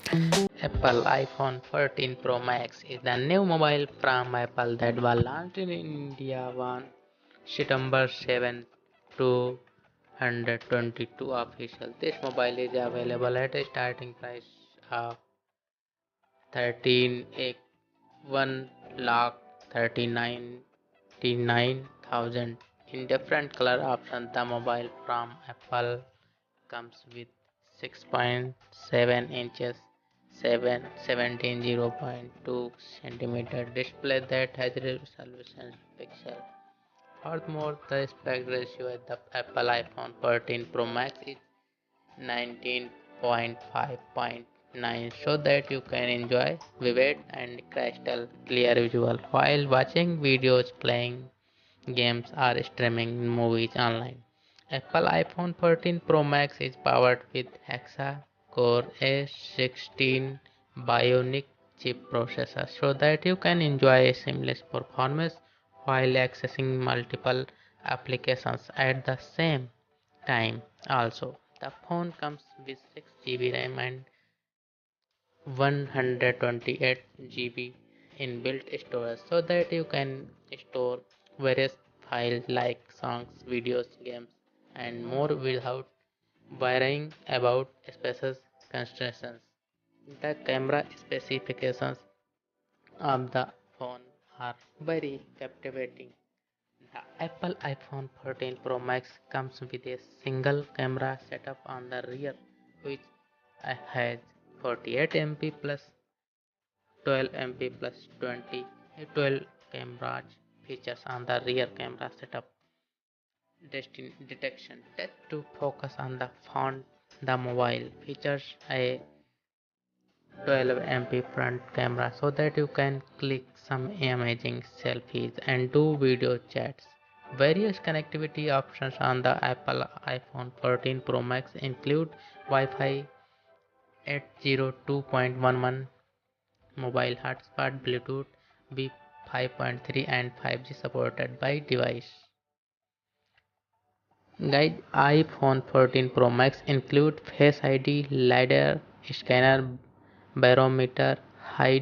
Apple iPhone 14 Pro Max is the new mobile from Apple that was launched in India on September 7, 2022 official. This mobile is available at a starting price of 13 1 lakh 39,000 in different color options. The mobile from Apple comes with 6.7 inches 17.2 centimeter display that has resolution pixel. Furthermore, the aspect ratio at the Apple iPhone 13 Pro Max is 19.5.9 so that you can enjoy vivid and crystal clear visual while watching videos, playing games or streaming movies online. Apple iPhone 14 Pro Max is powered with hexa-core A16 Bionic chip processor so that you can enjoy a seamless performance while accessing multiple applications at the same time. Also, the phone comes with 6 GB RAM and 128 GB inbuilt storage so that you can store various files like songs, videos, games, and more without worrying about space constraints. The camera specifications of the phone are very captivating. The Apple iPhone 14 Pro Max comes with a single camera setup on the rear, which has 48 MP plus 12 MP plus 20 12 cameras features on the rear camera setup detection that to focus on the front. The mobile features a 12 MP front camera so that you can click some amazing selfies and do video chats. Various connectivity options on the Apple iPhone 14 Pro Max include Wi-Fi 802.11, mobile hotspot, Bluetooth B5.3 and 5G supported by device. Guys, iPhone 14 Pro Max include Face ID, LiDAR scanner, barometer, high